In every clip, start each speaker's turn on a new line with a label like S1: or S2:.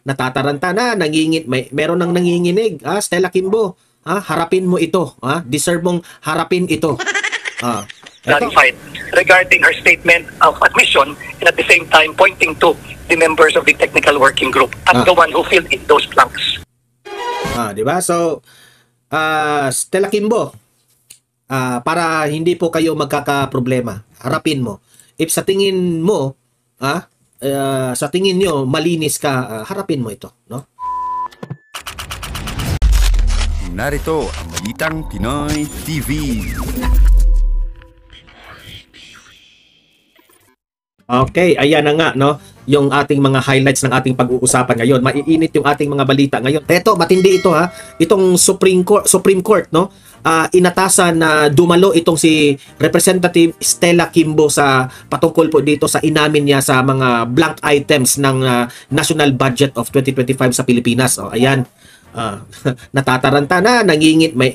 S1: Natataranta na, meron nang nanginginig. Stella Kimbo, harapin mo ito. Deserve mong harapin ito.
S2: Clarified regarding her statement of admission and at the same time pointing to the members of the technical working group as the one who filled in those blanks.
S1: Diba? So, Stella Kimbo, para hindi po kayo magkakaproblema, harapin mo. If sa tingin mo, sa tingin nyo, malinis ka, harapin mo ito, no?
S3: Narito ang Balitang Pinoy TV.
S1: Okay, ayan na nga, no? Yung ating mga highlights ng ating pag-uusapan ngayon. Maiinit yung ating mga balita ngayon. Eto, matindi ito ha. Itong Supreme Court, no? Inatasan na dumalo itong si Representative Stella Kimbo sa patungkol po dito sa inamin niya sa mga blank items ng National Budget of 2025 sa Pilipinas. Ayan. Natataranta na,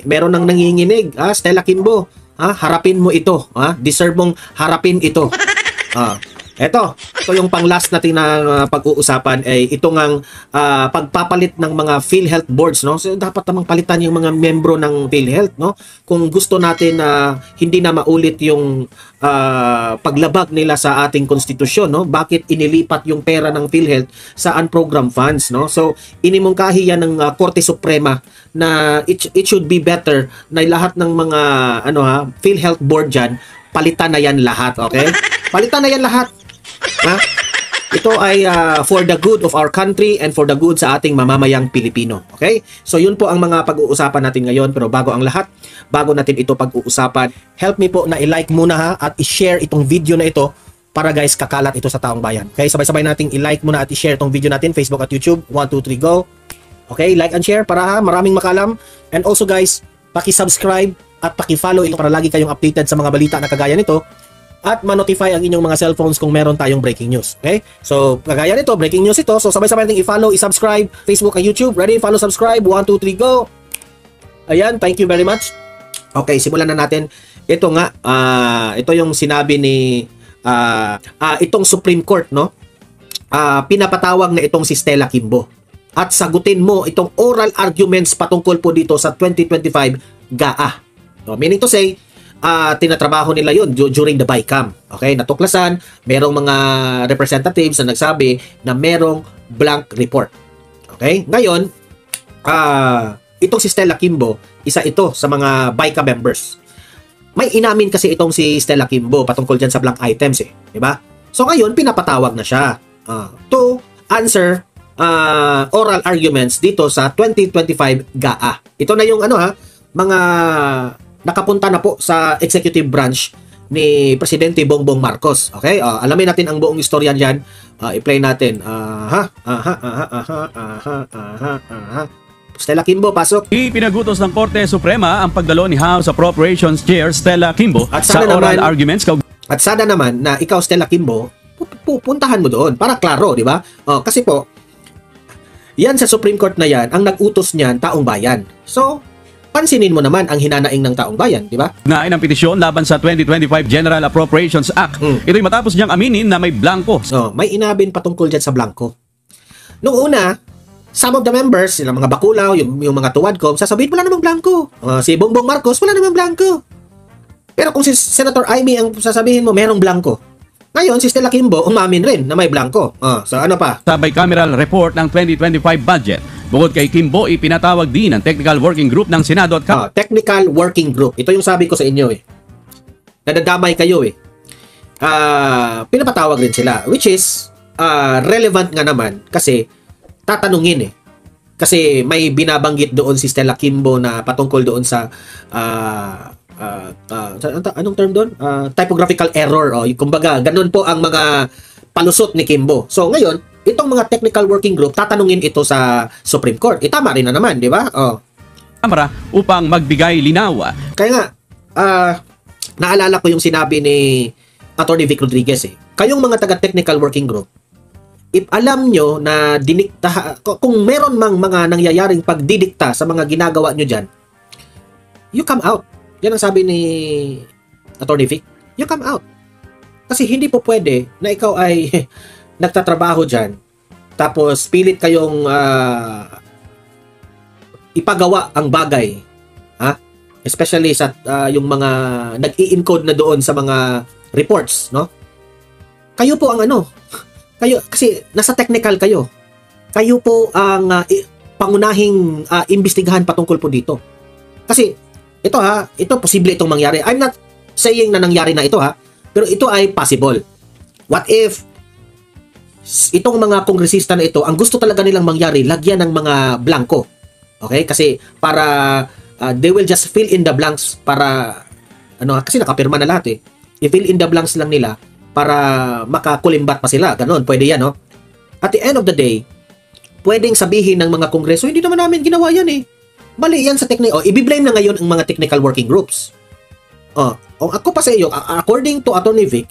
S1: meron nang nanginginig. Stella Kimbo, harapin mo ito. Deserve mong harapin ito. Ito yung pang-last natin na pag-uusapan ay ito ngang pagpapalit ng mga PhilHealth boards, no? So dapat namang palitan yung mga membro ng PhilHealth, no? Kung gusto natin na hindi na maulit yung paglabag nila sa ating konstitusyon, no? Bakit inilipat yung pera ng PhilHealth sa unprogrammed funds, no? So inimungkahi yan ng Korte Suprema na it should be better na lahat ng mga PhilHealth board dyan, palitan na yan lahat, okay? Palitan na yan lahat. Ito ay for the good of our country and for the good sa ating mamamayang Pilipino. Okay? So yun po ang mga pag-uusapan natin ngayon. Pero bago ang lahat, bago natin ito pag-uusapan, help me po na i-like muna at i-share itong video na ito para guys kakalat ito sa taong bayan. Okay? Sabay-sabay nating i-like muna at i-share itong video natin, Facebook at YouTube. 1, 2, 3, go! Okay? Like and share para maraming makalam. And also guys, paki-subscribe at paki-follow ito para lagi kayong updated sa mga balita na kagaya nito. At ma-notify ang inyong mga cellphones kung meron tayong breaking news. Okay? So, kagaya nito, breaking news ito. So, sabay-sabay natin i-follow, i-subscribe, Facebook at YouTube. Ready? Follow, subscribe. 1, 2, 3, go! Ayan, thank you very much. Okay, simulan na natin. Ito nga, ito yung sinabi ni itong Supreme Court, no? Pinapatawag na itong si Stella Kimbo. At sagutin mo itong oral arguments patungkol po dito sa 2025 GAA. No, meaning to say, tinatrabaho nila yun during the BICAM. Okay, natuklasan, merong mga representatives na nagsabi na merong blank report. Okay, ngayon, itong si Stella Kimbo, isa ito sa mga BICAM members. May inamin kasi itong si Stella Kimbo patungkol dyan sa blank items diba? So ngayon, pinapatawag na siya to answer oral arguments dito sa 2025 GAA. Ito na yung mga nakapunta na po sa executive branch ni Presidente Bongbong Marcos. Okay? Alamin natin ang buong istorya diyan. I-play natin. Stella Kimbo, pasok.
S4: Ipinagutos ng Korte Suprema ang pagdalo ni House Appropriations Chair Stella Kimbo sa oral arguments.
S1: At sana naman na ikaw, Stella Kimbo, pupuntahan mo doon para klaro, di ba? Kasi po, yan sa Supreme Court na yan, ang nag-utos niyan, taong bayan. So, pansinin mo naman ang hinanaing ng taong bayan, di ba?
S4: Nain ang petisyon laban sa 2025 General Appropriations Act. Ito'y matapos niyang aminin na may blanco.
S1: So, may inabin patungkol dyan sa blanco. Noong una, some of the members, silang mga bakulaw, yung mga tuwadkom, sasabihin, wala namang blanco. Si Bongbong Marcos, wala namang blanco. Pero kung si Senator Amy ang sasabihin mo, merong blanco. Ngayon, si Stella Kimbo, umamin rin na may blanco. So, ano pa?
S4: Sa bicameral report ng 2025 budget, bukod kay Kimbo, ipinatawag din ang Technical Working Group ng Senado at
S1: Technical Working Group. Ito yung sabi ko sa inyo Nadadamay kayo pinapatawag rin sila. Which is, relevant nga naman kasi tatanungin Kasi may binabanggit doon si Stella Kimbo na patungkol doon sa anong term doon? Typographical error. Kumbaga, ganun po ang mga palusot ni Kimbo. So, ngayon, itong mga technical working group, tatanungin ito sa Supreme Court. Tama rin na naman, di ba?
S4: Kamara upang magbigay linaw.
S1: Kaya nga, naalala ko yung sinabi ni Atty. Vic Rodriguez Kayong mga taga-technical working group, if alam nyo na kung meron mang mga nangyayaring pagdidikta sa mga ginagawa nyo dyan, you come out. Yan ang sabi ni Atty. Vic. You come out. Kasi hindi po pwede na ikaw ay nagtatrabaho dyan tapos pilit kayong ipagawa ang bagay, ha? Especially sa yung mga nag-i-encode na doon sa mga reports, no? Kayo po ang kayo kasi nasa technical kayo. Kayo po ang pangunahing imbestigahan patungkol po dito. Kasi ito posible itong mangyari. I'm not saying na nangyari na ito, ha, pero ito ay possible. What if itong mga kongresista na ito, ang gusto talaga nilang mangyari, lagyan ng mga blanco. Okay? Kasi para they will just fill in the blanks para kasi nakapirma na lahat eh. I-fill in the blanks lang nila para makakulimbat pa sila. Ganon, pwede yan, no? At the end of the day, pwedeng sabihin ng mga kongreso, hindi naman namin ginawa yan eh. Mali yan sa technical. I-blame na ngayon ang mga technical working groups. Ako pa sa iyo, according to Attorney Vic,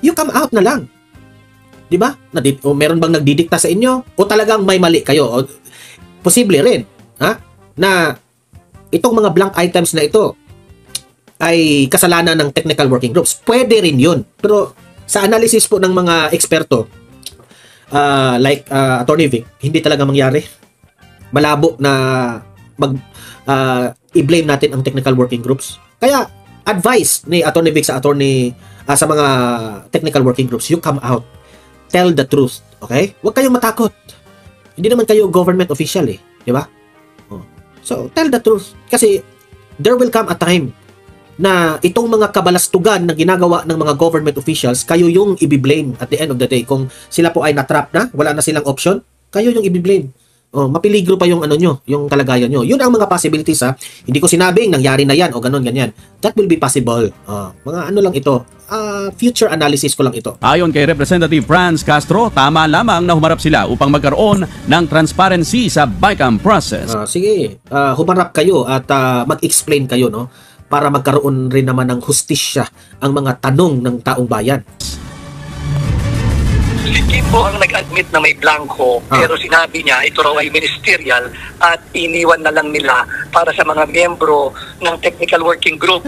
S1: you come out na lang. Di ba? Meron bang nagdidikta sa inyo? O talagang may mali kayo? Posible rin, ha? Na itong mga blank items na ito ay kasalanan ng technical working groups. Pwede rin yun. Pero sa analysis po ng mga eksperto, like Attorney Vic, hindi talaga mangyari. Malabo na i-blame natin ang technical working groups. Kaya advice ni Attorney Vic sa mga technical working groups, you come out, tell the truth, okay? Huwag kayong matakot. Hindi naman kayo government official eh, di ba? So tell the truth kasi there will come a time na itong mga kabalastugan na ginagawa ng mga government officials, kayo yung i-blame at the end of the day. Kung sila po ay natrap na, wala na silang option, kayo yung i-blame. Mapiligro pa yung nyo, yung kalagayan nyo. Yun ang mga possibilities, ha. Hindi ko sinabing nangyari na yan o ganon, ganyan. That will be possible. Mga lang ito. Future analysis ko lang ito.
S4: Ayon kay Representative Franz Castro, tama lamang na humarap sila upang magkaroon ng transparency sa BICAM process.
S1: Sige, humarap kayo at mag-explain kayo, no? Para magkaroon rin naman ng hustisya ang mga tanong ng taong bayan.
S2: Si Kimbo ang nag-admit na may blanco, pero sinabi niya ito raw ay ministerial at iniwan na lang nila para sa mga miyembro ng technical working group.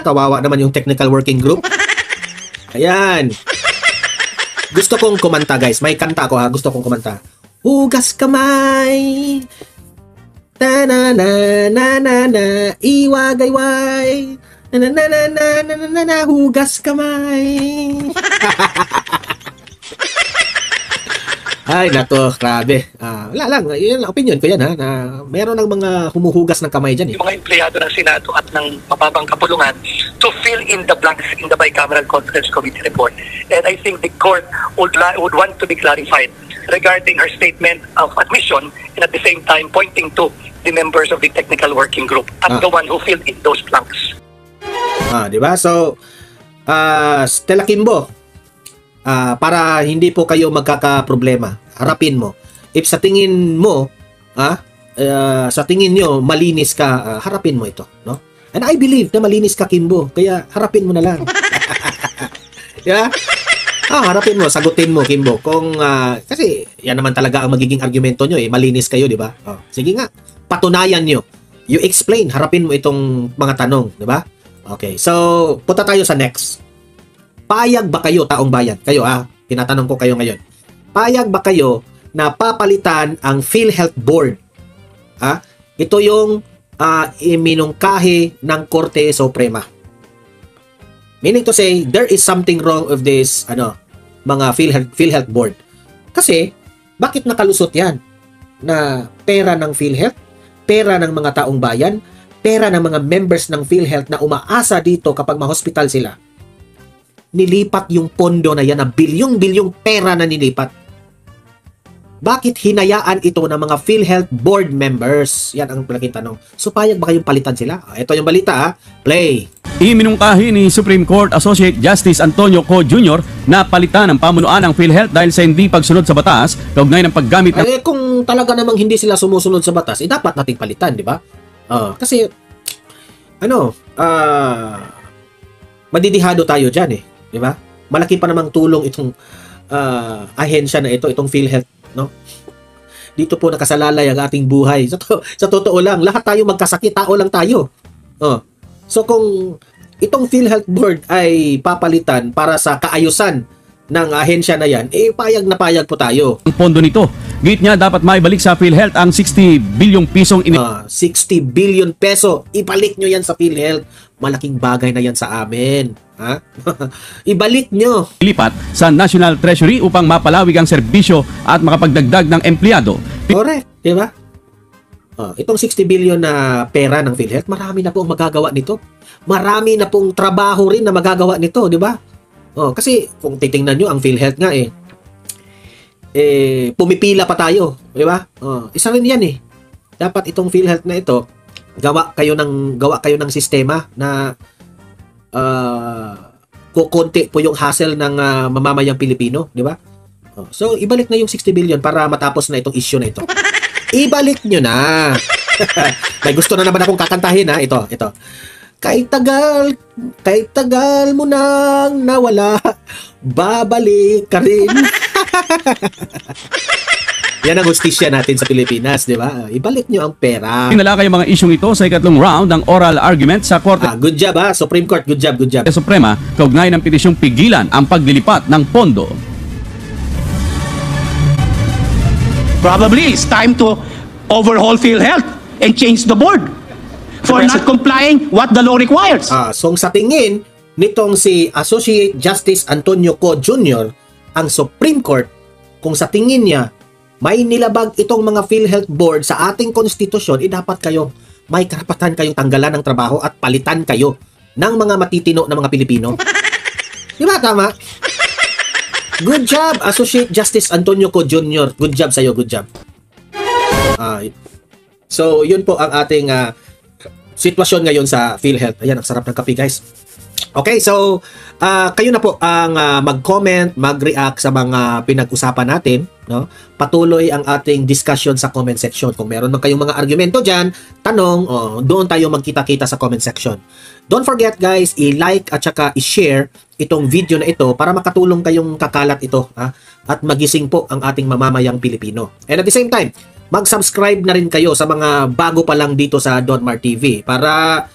S1: Kawawa naman yung technical working group. Ayan. Gusto kong kumanta, guys. May kanta ako, ha. Gusto kong kumanta. Hugas kamay. Ta-na-na-na-na-na, iwagayway. Na-na-na-na-na-na-na, hugas kamay. Ay, nako, grabe. Wala lang, yun lang, opinion ko yan, ha, na meron ng mga humuhugas ng kamay dyan.
S2: Yung mga empleyado ng Senado at ng mababang kapulungan to fill in the blanks in the Bicameral Conference Committee report. And I think the court would want to be clarified regarding her statement of admission and at the same time pointing to the members of the technical working group at the one who filled in those blanks.
S1: Di ba? So, Stella Kimbo, para hindi po kayo magkakaproblema, harapin mo. If sa tingin mo, sa tingin nyo, malinis ka, harapin mo ito, no? And I believe na malinis ka, Kimbo, kaya harapin mo na lang. Yeah? Harapin mo, sagutin mo, Kimbo. Kung, kasi, yan naman talaga ang magiging argumento nyo, malinis kayo, di ba? Sige nga, patunayan nyo. You explain, harapin mo itong mga tanong, di ba? Okay, so, punta tayo sa next. Payag ba kayo, taong bayan? Kayo, tinatanong ko kayo ngayon. Payag ba kayo na papalitan ang PhilHealth Board? Ito yung iminungkahi ng Korte Suprema. Meaning to say, there is something wrong with this, mga PhilHealth Board. Kasi, bakit nakalusot yan? Na pera ng PhilHealth, pera ng mga taong bayan, pera ng mga members ng PhilHealth na umaasa dito kapag ma-hospital sila. Nilipat yung pondo na yan na bilyong-bilyong pera na nilipat. Bakit hinayaan ito ng mga PhilHealth board members? Yan ang malaking tanong. So, payag ba kayong palitan sila? Ito yung balita, Play!
S4: Iminungkahi ni Supreme Court Associate Justice Antonio Co. Jr. na palitan ang pamunuan ng PhilHealth dahil sa hindi pagsunod sa batas kaugnay ng paggamit ng...
S1: Kung talaga namang hindi sila sumusunod sa batas, dapat nating palitan, di ba? Kasi, madidihado tayo dyan, di ba? Malaki pa namang tulong itong ahensya na ito, itong PhilHealth, no? Dito po nakasalalay ang ating buhay. Sa totoo lang, lahat tayo magkasakit, tao lang tayo. So kung itong PhilHealth Board ay papalitan para sa kaayusan ng ahensya na yan, payag na payag po tayo.
S4: Ang pondo nito, git niya dapat maibalik sa PhilHealth ang 60 bilyong pisong
S1: 60 billion peso, ibalik nyo yan sa PhilHealth. Malaking bagay na yan sa amin. Ha? Ibalik nyo.
S4: inilipat sa National Treasury upang mapalawig ang serbisyo at makapagdagdag ng empleyado.
S1: Correct, di ba? Itong 60 billion na pera ng PhilHealth, marami na pong magagawa nito. Marami na pong trabaho rin na magagawa nito, di ba? Kasi kung titingnan nyo, ang PhilHealth nga pumipila pa tayo, di ba? Isa rin yan Dapat itong PhilHealth na ito, gawa kayo ng sistema na kukonti po yung hassle ng mamamayang Pilipino, di ba? So, ibalik na yung 60 billion para matapos na itong issue na ito. Ibalik nyo na. May gusto na naman akong kakantahin Ito. Kahit tagal mo nang nawala, babalik ka rin. Yan ang hustisya natin sa Pilipinas, di ba? Ibalik nyo ang pera.
S4: Pinalakay ang mga isyong ito sa ikatlong round ng oral argument sa Korte
S1: Good job Supreme Court, good job.
S4: Suprema kaugnay ng petisyong pigilan ang paglilipat ng pondo.
S5: Probably it's time to overhaul PhilHealth and change the board for not complying what the law requires.
S1: So sa tingin nitong si Associate Justice Antonio Co. Jr., ang Supreme Court, kung sa tingin niya may nilabag itong mga PhilHealth board sa ating konstitusyon, dapat may karapatan kayong tanggalan ng trabaho at palitan kayo ng mga matitino na mga Pilipino. Di ba tama? Good job, Associate Justice Antonio Co. Jr. Good job sa'yo, good job. So, yun po ang ating sitwasyon ngayon sa PhilHealth. Ayan, ang sarap ng kape, guys. Okay, so kayo na po ang mag-comment, mag-react sa mga pinag-usapan natin, no? Patuloy ang ating discussion sa comment section. Kung meron man kayong mga argumento diyan, tanong, doon tayo magkita-kita sa comment section. Don't forget, guys, i-like at saka i-share itong video na ito para makatulong kayong kakalat ito, at magising po ang ating mamamayang Pilipino. And at the same time, mag-subscribe na rin kayo sa mga bago pa lang dito sa Don Mar TV para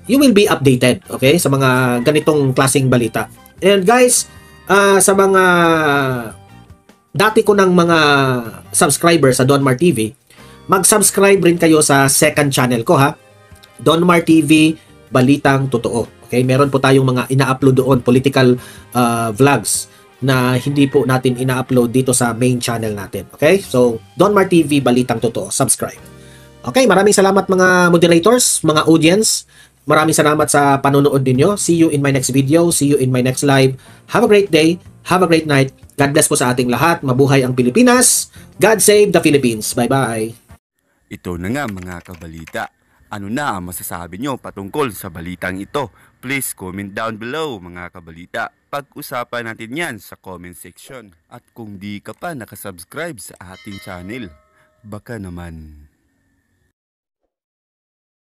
S1: you will be updated, okay, sa mga ganitong klaseng balita. And guys, sa mga dati ko ng mga subscribers sa Don Mar TV, mag-subscribe rin kayo sa second channel ko, Don Mar TV Balitang Totoo. Okay, meron po tayong mga ina-upload doon, political vlogs na hindi po natin ina-upload dito sa main channel natin. Okay? So, Don Mar TV Balitang Totoo. Subscribe. Okay, maraming salamat mga moderators, mga audience. Maraming salamat sa panonood ninyo. See you in my next video. See you in my next live. Have a great day. Have a great night. God bless po sa ating lahat. Mabuhay ang Pilipinas. God save the Philippines. Bye-bye.
S3: Ito na nga mga kabalita. Ano na ang masasabi nyo patungkol sa balitang ito? Please comment down below mga kabalita. Pag-usapan natin yan sa comment section. At kung di ka pa nakasubscribe sa ating channel, baka naman